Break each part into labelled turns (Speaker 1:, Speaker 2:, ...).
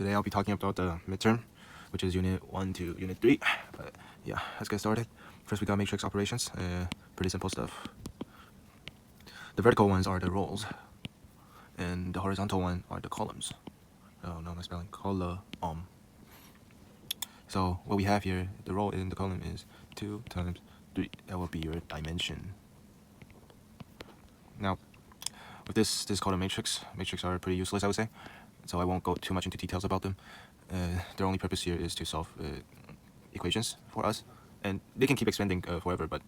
Speaker 1: Today I'll be talking about the midterm, which is Unit 1 to Unit 3. But yeah, let's get started. First we got matrix operations, pretty simple stuff. The vertical ones are the rows, and the horizontal one are the columns. Oh no, my spelling, column. So what we have here, the row in the column is 2 times 3. That will be your dimension. Now, with this is called a matrix. Matrix are pretty useless, I would say, so I won't go too much into details about them. Their only purpose here is to solve equations for us, and they can keep expanding forever, but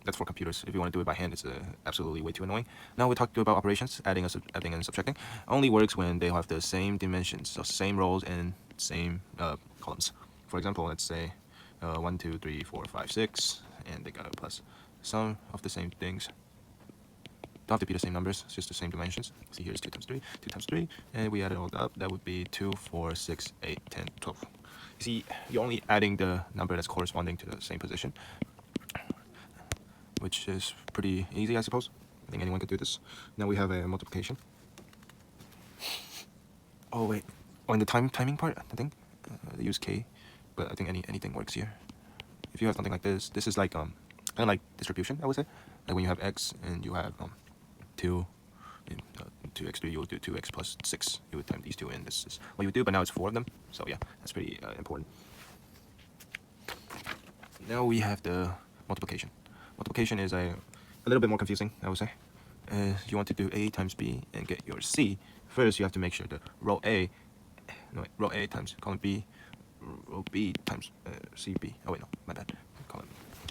Speaker 1: that's for computers. If you want to do it by hand, it's absolutely way too annoying. Now we talked about operations, adding and subtracting. Only works when they have the same dimensions, so same rows and same columns. For example, let's say 1, 2, 3, 4, 5, 6, and they got a plus some of the same things. Don't have to be the same numbers, it's just the same dimensions. See, here's 2 times 3, 2 times 3, and we add it all up. That would be 2, 4, 6, 8, 10, 12. You see, you're only adding the number that's corresponding to the same position, which is pretty easy, I suppose. I think anyone could do this. Now we have a multiplication. Oh wait, in the timing part, I think they use k, but I think anything works here. If you have something like this is like kind of like distribution, I would say. Like when you have x and you have 2 2x3, you would do 2x plus 6. You would time these two in. This is what you would do, but now it's 4 of them. So yeah, that's pretty important. Now we have the multiplication. Multiplication is a little bit more confusing, I would say. You want to do a times b and get your c. First, you have to make sure the row a times column b, row b times cb. Oh wait, no, my bad. Column.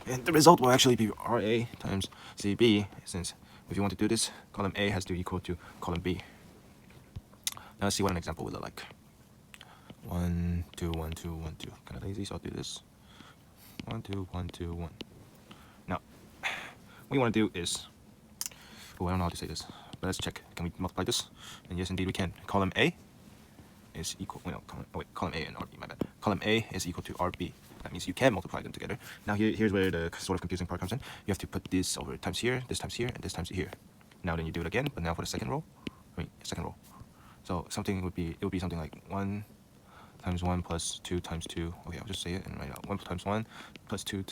Speaker 1: And the result will actually be RA times CB, since if you want to do this, column A has to equal to column B. Now let's see what an example would look like. 1, 2, 1, 2, 1, 2. Kind of lazy, so I'll do this. 1, 2, 1, 2, 1. Now, what you want to do is, I don't know how to say this, but let's check. Can we multiply this? And yes, indeed we can. Column A is equal, column A and RB, my bad. Column A is equal to RB. That means you can multiply them together. Now here's where the sort of confusing part comes in. You have to put this over times here, and this times here. Now then you do it again, but now for the second row. So it would be something like 1 times 1 plus 2 times 2. Okay, I'll just say it and write out 1 times 1 plus 2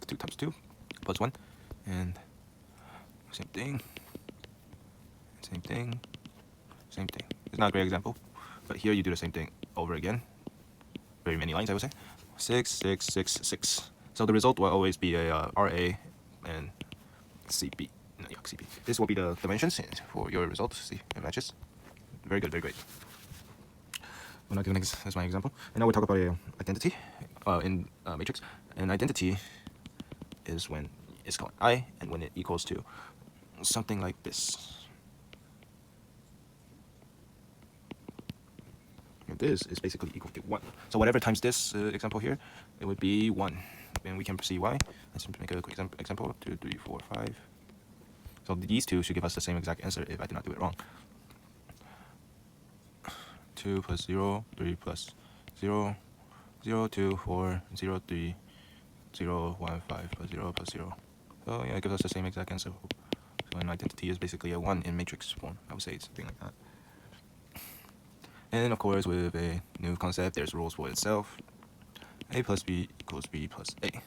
Speaker 1: times 2 plus 1, and same thing. It's not a great example, but here you do the same thing over again. Very many lines, I would say. 6, 6, 6, 6. So the result will always be a RA and CB. No, yeah, CB. This will be the dimensions for your result. See, it matches. Very good, very great. We're not doing this as my example. And now we'll talk about a identity in matrix. An identity is when it's called I, and when it equals to something like this. This is basically equal to 1. So whatever times this example here, it would be 1. And we can see why. Let's make a quick example. 2, 3, 4, 5. So these two should give us the same exact answer if I do not do it wrong. 2 plus 0, 3 plus 0, 0, 2, 4, 0, 3, 0, 1, 5 plus 0 plus 0. So yeah, it gives us the same exact answer. So an identity is basically a 1 in matrix form. I would say it's something like that. And of course, with a new concept, there's rules for itself. A plus B equals B plus A.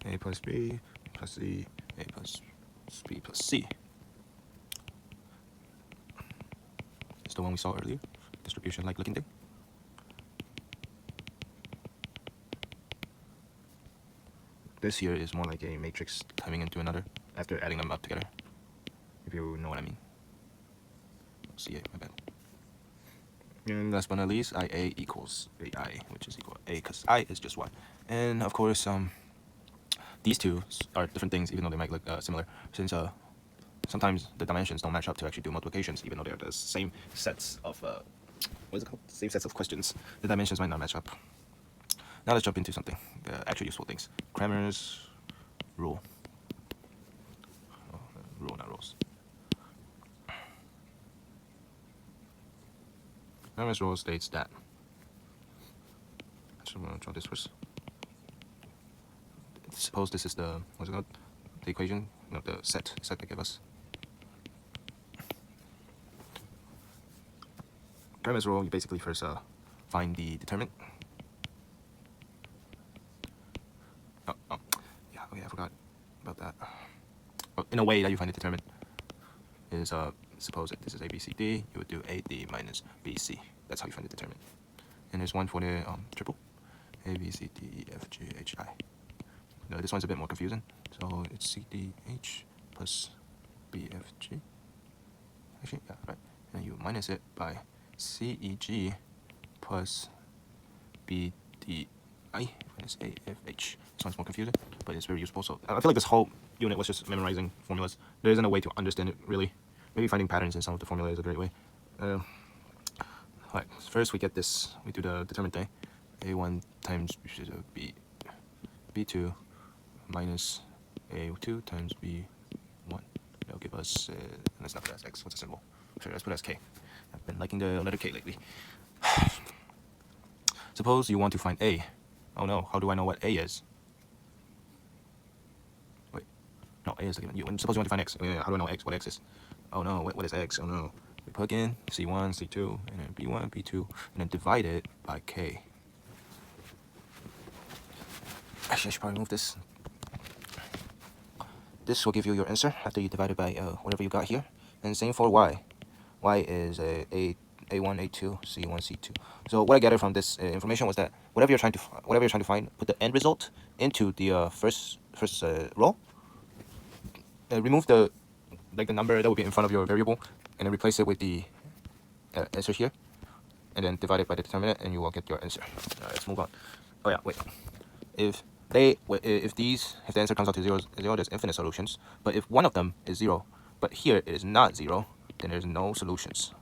Speaker 1: A plus B plus C. A plus B plus C. It's the one we saw earlier. Distribution like looking thing. This here is more like a matrix timing into another after adding them up together. If you know what I mean. CA, my bad. And last but not least, IA equals AI, which is equal to A, because I is just 1. And of course, these two are different things, even though they might look similar, since sometimes the dimensions don't match up to actually do multiplications, even though they're the same sets of same sets of questions. The dimensions might not match up. Now let's jump into something, the actual useful things. Cramer's rule. Rule, not rules. Cramer's rule states that. Actually, I'm going to draw this first. Suppose this is the, what's it called? The equation, no, the set they give us. Grimm's rule, you basically first find the determinant. Yeah, okay, I forgot about that. In a way that you find the determinant is suppose that this is A, B, C, D, you would do A, D minus B, C. That's how you find the determinant. And there's one for the triple. A, B, C, D, E, F, G, H, I. No, this one's a bit more confusing. So it's C, D, H plus B, F, G. Actually, yeah, right. And you minus it by C, E, G plus B, D, I minus A, F, H. This one's more confusing, but it's very useful. So I feel like this whole unit was just memorizing formulas. There isn't a way to understand it, really. Maybe finding patterns in some of the formula is a great way. Alright, first we get this, we do the determinant thing. A1 times B2 minus A2 times B1. That'll give us, let's not put it as X, what's the symbol? Sure, let's put it as K. I've been liking the letter K lately. Suppose you want to find A. Oh no, how do I know what A is? Wait, no, A is the given. Suppose you want to find X. How do I know X? What X is? Oh no, what is X? Oh no. We plug in C1, C2, and then B1, B2, and then divide it by K. Actually, I should probably move this. This will give you your answer after you divide it by whatever you got here. And same for Y. Y is A1, A2, C1, C2. So what I gathered from this information was that whatever you're trying to find, put the end result into the first row. Remove the number that will be in front of your variable, and then replace it with the answer here, and then divide it by the determinant, and you will get your answer. Let's move on. Oh yeah, wait. If the answer comes out to zero, there's infinite solutions. But if one of them is 0, but here it is not 0, then there's no solutions.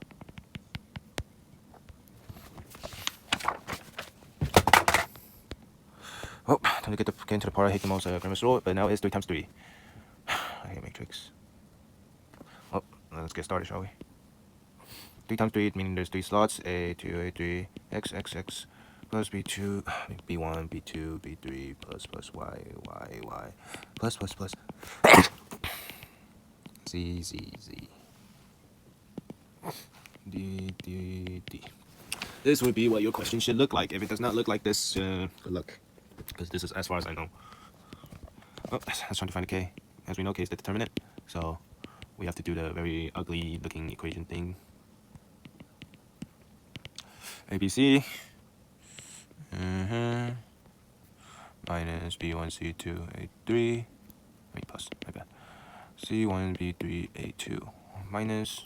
Speaker 1: Oh, time to get into the part I hate the most, Grimm's rule, but now it's 3 times 3. I hate matrix. Oh, let's get started, shall we? 3 times 3, meaning there's 3 slots, A2, A3, X, X, X, plus B2, B1, B2, B3, plus Y, Y, Y, plus Z, Z, Z, D, D, D. This would be what your question should look like. If it does not look like this, good luck. Because this is as far as I know. Oh, let's try to find a K. As we know, K is the determinant. So we have to do the very ugly looking equation thing. ABC minus B1 C2 A3 plus, my bad, C1 B3 A2 minus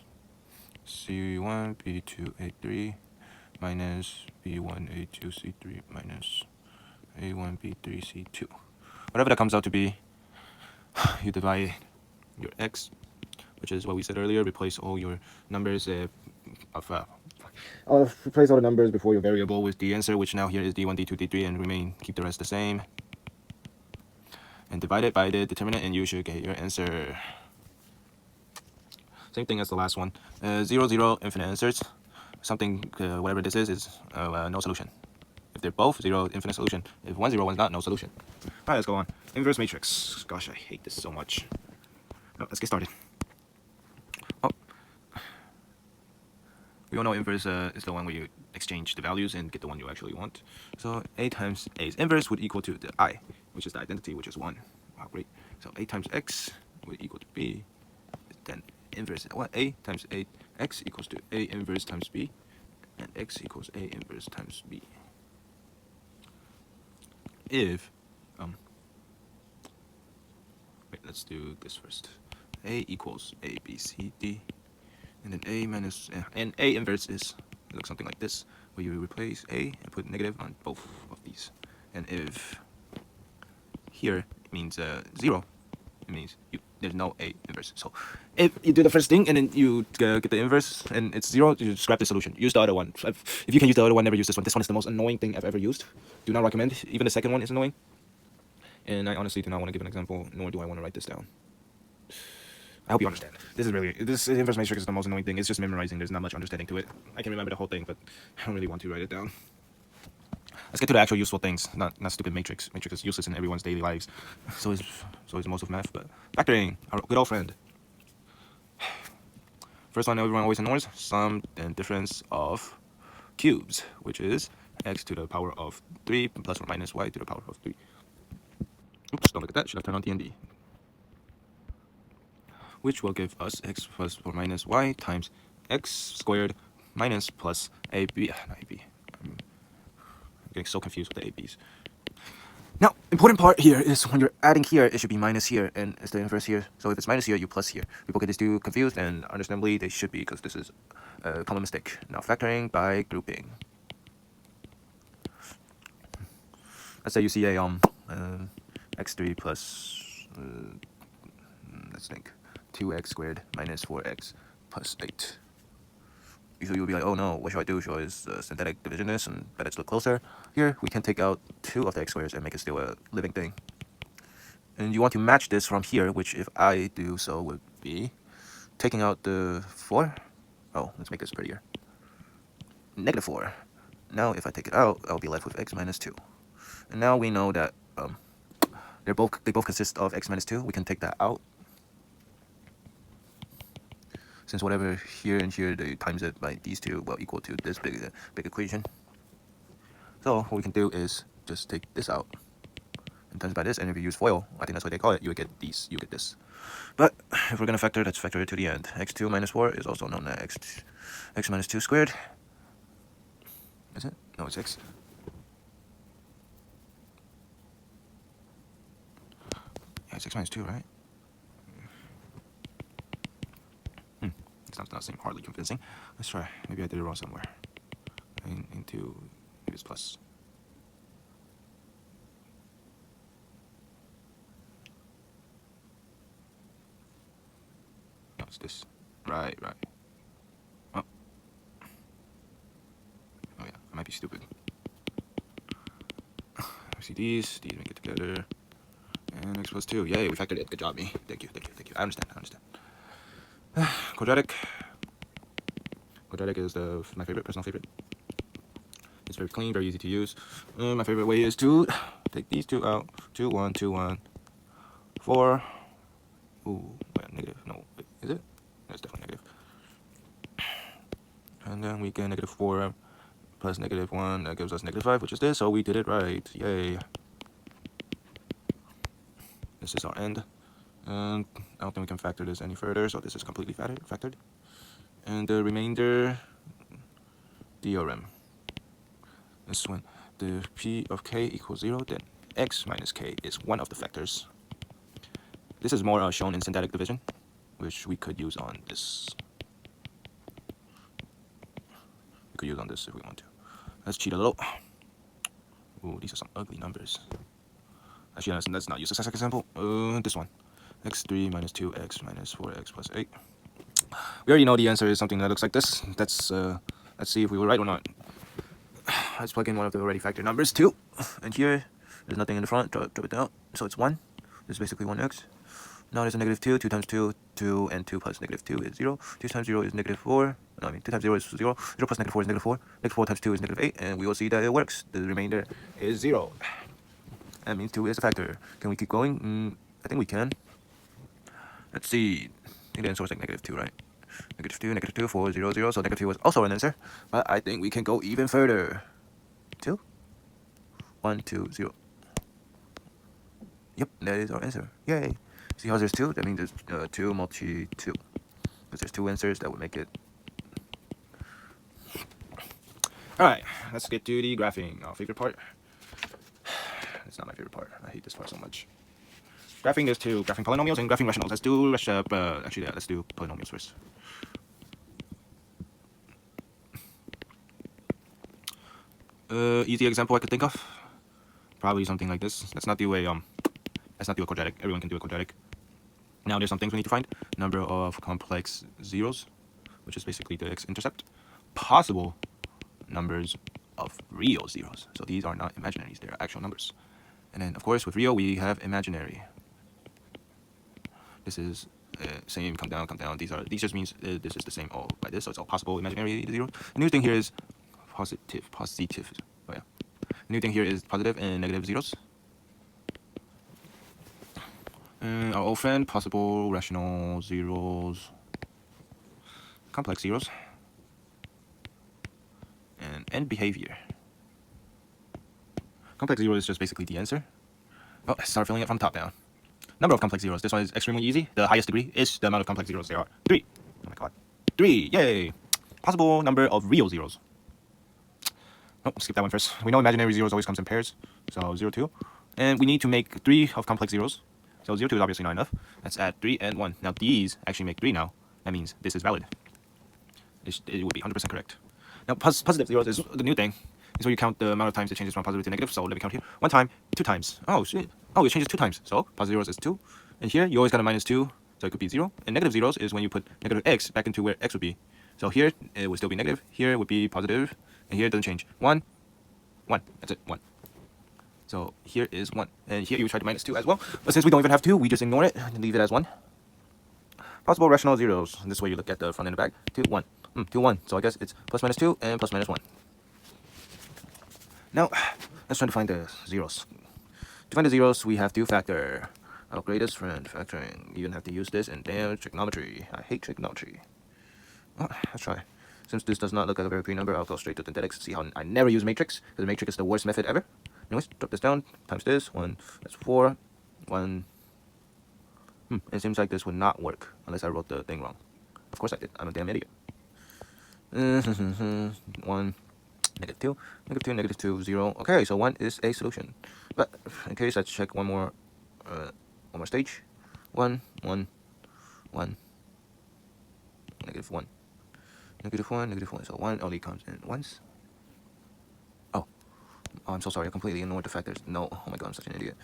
Speaker 1: C1 B2 A3 minus B1 A2 C3 minus A1 B3 C2. Whatever that comes out to be, you divide your X, which is what we said earlier. Replace all your numbers replace all the numbers before your variable with the answer, which now here is D1, D2, D3, and keep the rest the same. And divide it by the determinant, and you should get your answer. Same thing as the last one. 0, 0, infinite answers. Something, whatever this is no solution. If they're both 0, infinite solution. If 1, 0, 1's not, no solution. Alright, let's go on. Inverse matrix. Gosh, I hate this so much. Oh, let's get started. Oh. We all know inverse is the one where you exchange the values and get the one you actually want. So A times A's inverse would equal to the I, which is the identity, which is 1. Wow, great. So A times X would equal to B. Then inverse, well, A times A, X equals to A inverse times B. And X equals A inverse times B. If, wait, let's do this first. A equals A, B, C, D. And then A minus, and A inverse is, it looks something like this, where you replace A and put negative on both of these. And if here it means 0, it means there's no A inverse. So if you do the first thing and then you get the inverse and it's 0, you scrap the solution. Use the other one. If you can use the other one, never use this one. This one is the most annoying thing I've ever used. Do not recommend. Even the second one is annoying. And I honestly do not want to give an example, nor do I want to write this down. I hope you understand. This inverse matrix is the most annoying thing. It's just memorizing. There's not much understanding to it. I can remember the whole thing, but I don't really want to write it down. Let's get to the actual useful things, not stupid matrix. Matrix is useless in everyone's daily lives. So is most of math, but factoring, our good old friend. First one everyone always ignores, sum and difference of cubes, which is x to the power of 3 plus or minus y to the power of 3. Oops, don't look at that. Should have turned on TND. Which will give us x plus or minus y times x squared minus plus ab. Not ab. I'm getting so confused with the ab's. Now, important part here is when you're adding here, it should be minus here, and it's the inverse here. So if it's minus here, you plus here. People get these two confused, and understandably, they should be, because this is a common mistake. Now, factoring by grouping. Let's say you see a x3 plus, let's think, 2x squared minus 4x plus 8. Usually you'll be like, oh no, what should I do? Should I use synthetic division this and bet it's look closer? Here, we can take out 2 of the x squares and make it still a living thing. And you want to match this from here, which if I do so would be taking out the 4. Oh, let's make this prettier. Negative 4. Now if I take it out, I'll be left with x minus 2. And now we know that they both consist of x minus 2. We can take that out. Since whatever here and here, they times it by these two, well, equal to this big equation. So what we can do is just take this out and times by this, and if you use FOIL, I think that's what they call it, you would get these, you get this. But if we're going to factor, let's factor it to the end. x2 minus 4 is also known as x minus 2 squared. Is it? No, it's x. Yeah, it's x minus 2, right? It's not seem hardly convincing. Let's try. Maybe I did it wrong somewhere. Into maybe it's plus. No, it's this. Right. Oh. Oh yeah, I might be stupid. See these make it together. And x plus 2. Yay, we factored it. Good job, me. Thank you. I understand. Quadratic. Quadratic is my personal favorite. It's very clean, very easy to use. My favorite way is to take these two out. 2, 1, 2, 1, 4. Ooh, negative. No, wait, is it? That's definitely negative. And then we get negative 4 plus negative 1. That gives us negative 5, which is this. So we did it right. Yay. This is our end. And I don't think we can factor this any further, so this is completely factored. And the remainder, theorem. This is when the p of k equals 0, then x minus k is one of the factors. This is more shown in synthetic division, which we could use on this. We could use on this if we want to. Let's cheat a little. Ooh, these are some ugly numbers. Actually, let's not use the second example. This one. x3 minus 2x minus 4x plus 8. We already know the answer is something that looks like this. Let's see if we were right or not. Let's plug in one of the already factored numbers, 2. And here, there's nothing in the front, drop it down. So it's 1. This is basically 1x. Now there's a negative 2. 2 times 2, 2, and 2 plus negative 2 is 0. 2 times 0 is negative 4. No, I mean, 2 times 0 is 0. 0 plus negative 4 is negative 4. Negative 4 times 2 is negative 8. And we will see that it works. The remainder is 0. That means 2 is a factor. Can we keep going? I think we can. Let's see. I think the answer was like negative 2, right? Negative 2, 4, 0, 0. So negative 2 was also an answer. But I think we can go even further. 2, 1, 2, 0. Yep, that is our answer. Yay. See how there's 2? That means there's 2 multi 2. Because there's 2 answers, that would make it. Alright, let's get to the graphing. Our favorite part. It's not my favorite part. I hate this part so much. Graphing, there's 2. Graphing polynomials and graphing rationals. Let's do let's do polynomials first. Easy example I could think of. Probably something like this. Let's not do a quadratic. Everyone can do a quadratic. Now there's some things we need to find. Number of complex zeros, which is basically the x-intercept. Possible numbers of real zeros. So these are not imaginaries, they're actual numbers. And then of course with real we have imaginary. This is same, come down. These just means this is the same all by this, so it's all possible imaginary zeros. The new thing here is positive. Oh yeah. The new thing here is positive and negative zeros. Our old friend, possible rational zeros, complex zeros, and end behavior. Complex zero is just basically the answer. Oh, let's start filling it from top down. Number of complex zeros. This one is extremely easy. The highest degree is the amount of complex zeros there are. 3. Oh my god. 3. Yay. Possible number of real zeros. Oh, skip that one first. We know imaginary zeros always comes in pairs. So 0, 2. And we need to make 3 of complex zeros. So 0, 2 is obviously not enough. Let's add 3 and 1. Now these actually make 3 now. That means this is valid. It would be 100% correct. Now positive zeros is the new thing. Is where you count the amount of times it changes from positive to negative. So let me count here. 1 time, 2 times. Oh shit. Oh, it changes 2 times. So positive zeros is 2. And here you always got a minus 2. So it could be 0. And negative zeros is when you put negative x back into where x would be. So here it would still be negative. Here it would be positive. And here it doesn't change. 1. 1. That's it. 1. So here is 1. And here you try to minus 2 as well. But since we don't even have 2, we just ignore it and leave it as 1. Possible rational zeros. This way you look at the front and the back. 2, 1. 2, 1. So I guess it's plus minus 2 and plus minus 1. Now, let's try to find the zeros. To find the zeros, we have to factor. Our greatest friend, factoring. You even have to use this in damn trigonometry. I hate trigonometry. Well, let's try. Since this does not look like a very pretty number, I'll go straight to synthetics. See how I never use matrix, because the matrix is the worst method ever. Anyways, drop this down, times this. 1, that's 4. 1. It seems like this would not work, unless I wrote the thing wrong. Of course I did. I'm a damn idiot. 1. Negative 2, negative 2, negative 2, 0. Okay, so 1 is a solution. But in case, let's check one more stage. 1, 1, 1, negative 1, negative 1, negative 1. So 1 only comes in once. Oh, I'm so sorry. I completely ignored the factors. No, oh my god, I'm such an idiot.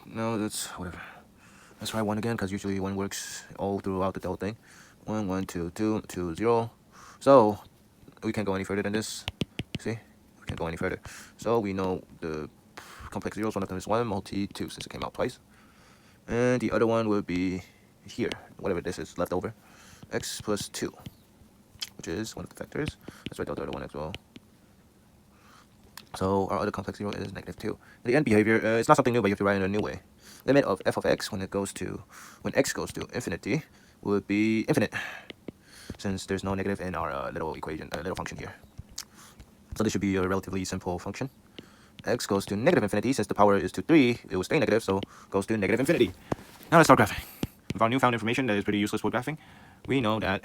Speaker 1: No, that's whatever. Let's try 1 again, because usually 1 works all throughout the whole thing. 1, 1, 2, 2, 2, 0. So we can't go any further than this. See, we can't go any further. So we know the complex zeros. One of them is 1 multi 2, since it came out twice. And the other one will be here, whatever this is left over. X plus 2, which is one of the factors. Let's write out the other one as well. So our other complex zero is negative 2. The end behavior, it's not something new, but you have to write it in a new way. Limit of f of x when x goes to infinity would be infinite, since there's no negative in our little equation, little function here. So this should be a relatively simple function. X goes to negative infinity. Since the power is to 3, it will stay negative, so goes to negative infinity. Now let's start graphing. With our newfound information that is pretty useless for graphing, we know that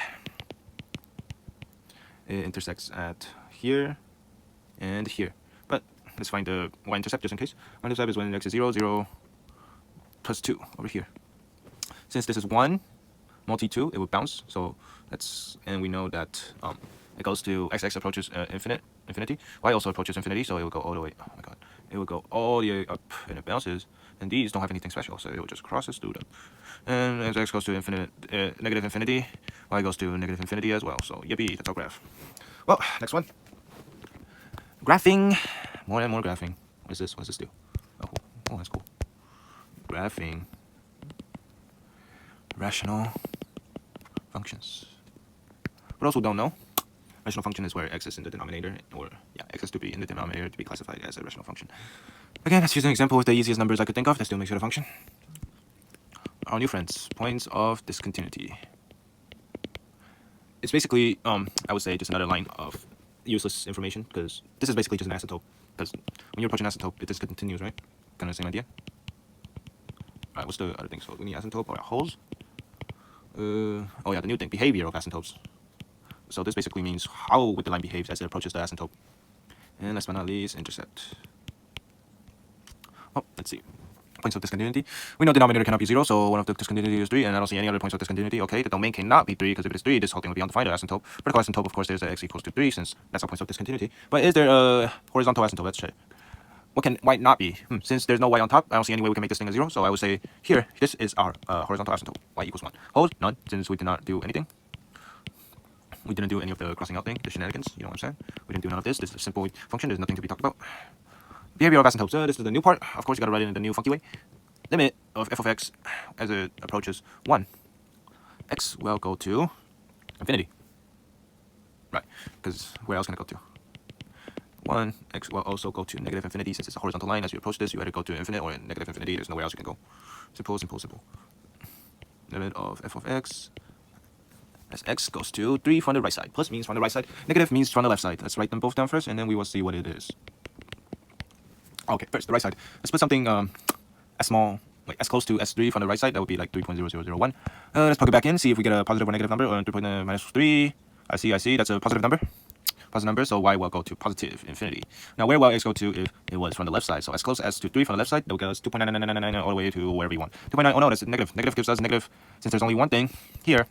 Speaker 1: it intersects at here and here. But let's find the y-intercept just in case. Y-intercept is when x is 0, 0 plus 2 over here. Since this is 1 multi 2, it would bounce. So that's, and we know that it goes to x approaches infinity. Y also approaches infinity, so it will go all the way. Oh my god, it will go all the way up and it bounces. And these don't have anything special, so it will just crosses through them. And as x goes to negative infinity, y goes to negative infinity as well. So yippee, that's our graph. Well, next one. Graphing, more and more graphing. What is this? What does this do? Oh, that's cool. Graphing. Rational functions. For those who don't know, rational function is where x is in the denominator, or x is to be in the denominator to be classified as a rational function. Again, let's use an example with the easiest numbers I could think of that still makes it a function. Our new friends, points of discontinuity. It's basically, I would say, just another line of useless information, because this is basically just an asymptote. Because when you're approaching asymptote, it discontinues, right? Kind of the same idea. Alright, what's the other thing? So we need asymptote or holes. Oh yeah, the new thing, behavior of asymptotes. So this basically means how would the line behaves as it approaches the asymptote. And last but not least, intercept. Oh, let's see. Points of discontinuity. We know denominator cannot be 0, so one of the discontinuity is 3, and I don't see any other points of discontinuity. Okay, the domain cannot be 3, because if it is 3, this whole thing would be undefined asymptote. Vertical asymptote, of course, there's a x equals to 3, since that's our points of discontinuity. But is there a horizontal asymptote? Let's check. What can y not be? Since there's no y on top, I don't see any way we can make this thing a 0, so I would say here, this is our horizontal asymptote. Y equals 1. Holes? None, since we did not do anything. We didn't do any of the crossing out thing, the shenanigans, you know what I'm saying? We didn't do none of this. This is a simple function, there's nothing to be talked about. Behavior of asymptotes. This is the new part. Of course, you gotta write it in the new funky way. Limit of f of x as it approaches 1. X will go to infinity. Right, because where else can it go to? 1, x will also go to negative infinity. Since it's a horizontal line, as you approach this, you either go to infinite or negative infinity. There's nowhere else you can go. Simple, simple, simple. Limit of f of x as x goes to 3 from the right side. Plus means from the right side. Negative means from the left side. Let's write them both down first, and then we will see what it is. Okay, first, the right side. Let's put something as small, like as close to S3 from the right side. That would be like 3.0001. Let's plug it back in, see if we get a positive or negative number, or 3.3. I see. That's a positive number. Positive number, so y will go to positive infinity. Now, where will x go to if it was from the left side? So as close as to 3 from the left side, that will get us 2.9999 all the way to wherever you want. 2.9, oh no, that's negative. Negative gives us negative. Since there's only one thing here,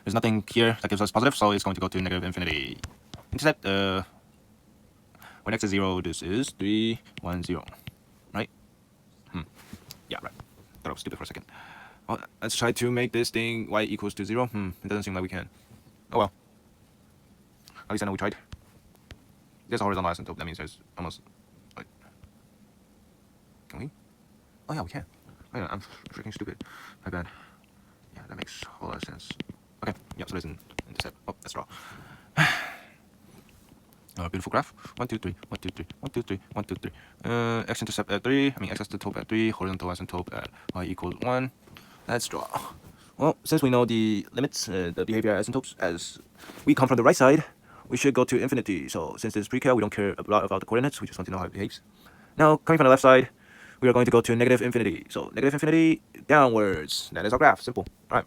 Speaker 1: there's nothing here that gives us positive, so it's going to go to negative infinity. Intercept, when x is 0, this is 3, 1, 0. Right? Yeah, right. Thought I was stupid for a second. Well, let's try to make this thing y equals to 0. It doesn't seem like we can. Oh well. At least I know we tried. There's a horizontal asymptote. That means there's almost. Like, can we? Oh yeah, we can. Oh, yeah, I'm freaking stupid. My bad. Yeah, that makes a whole lot of sense. Okay, yeah, so there's an intercept. Oh, let's draw. Beautiful graph. 1, 2, 3, 1, 2, 3, 1, 2, 3, 1, 2, 3. X-intercept at 3. I mean, x-asymptote at 3. Horizontal asymptote at y equals 1. Let's draw. Well, since we know the limits, the behavior asymptotes, as we come from the right side, we should go to infinity. So since this is pre-cal, we don't care a lot about the coordinates. We just want to know how it behaves. Now, coming from the left side, we are going to go to negative infinity. So negative infinity downwards. That is our graph. Simple. All right.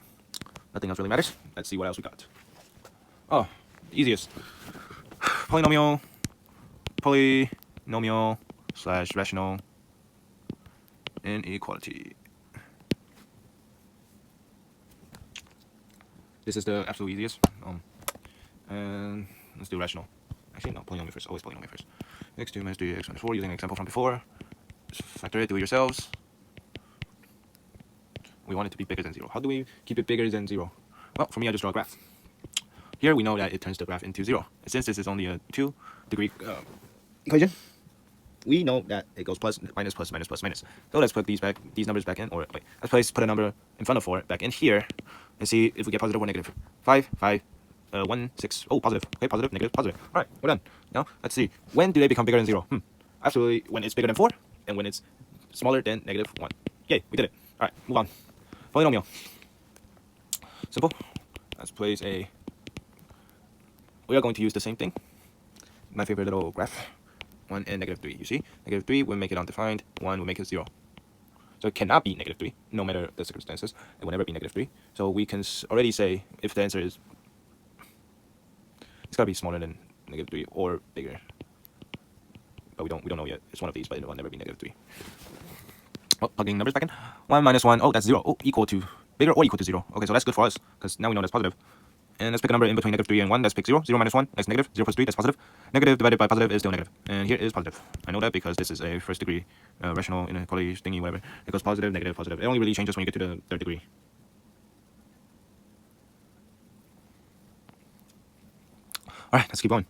Speaker 1: Nothing else really matters. Let's see what else we got. Oh, easiest. Polynomial / rational inequality. This is the absolute easiest. And let's do rational. Actually, no, polynomial first. Always polynomial first. X2 minus 3x minus 4, using an example from before. Just factor it, do it yourselves. We want it to be bigger than 0. How do we keep it bigger than 0? Well, for me, I just draw a graph. Here, we know that it turns the graph into 0. And since this is only a 2-degree equation, we know that it goes plus, minus, plus, minus, plus, minus. So let's put these numbers back in, or wait, let's put a number in front of 4 back in here, and see if we get positive or negative. 5, 5, 1, 6. Oh, positive. Okay, positive, negative, positive. All right, we're done. Now, let's see. When do they become bigger than 0? Absolutely, when it's bigger than 4, and when it's smaller than negative 1. Yay, we did it. All right, move on. Polynomial. Simple. Let's place a... We are going to use the same thing. My favorite little graph. 1 and negative 3, you see? Negative 3 will make it undefined. 1 will make it 0. So it cannot be negative 3, no matter the circumstances. It will never be negative 3. So we can already say if the answer is... It's got to be smaller than negative 3 or bigger. But we don't know yet. It's one of these, but it will never be negative 3. Well, plugging numbers back in. 1 minus 1. Oh, that's 0. Oh, equal to... Bigger or equal to 0. Okay, so that's good for us, because now we know that's positive. And let's pick a number in between negative 3 and 1. Let's pick 0. 0 minus 1, that's negative. 0 plus 3, that's positive. Negative divided by positive is still negative. And here is positive. I know that because this is a first degree rational inequality thingy, whatever. It goes positive, negative, positive. It only really changes when you get to the third degree. Alright, let's keep going.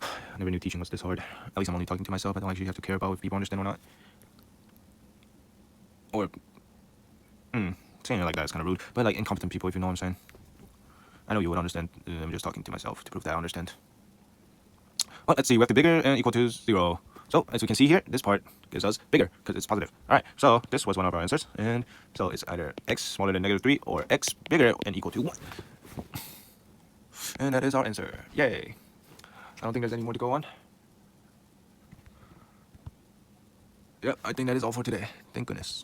Speaker 1: I never knew teaching was this hard. At least I'm only talking to myself. I don't actually have to care about if people understand or not. Or, saying it like that is kind of rude. But like incompetent people, if you know what I'm saying. I know you would understand. I'm just talking to myself to prove that I understand. Well, let's see. We have the bigger and equal to 0. So, as we can see here, this part gives us bigger because it's positive. Alright, so this was one of our answers. And so it's either x smaller than negative 3 or x bigger and equal to 1. And that is our answer. Yay. I don't think there's any more to go on. Yep, I think that is all for today. Thank goodness.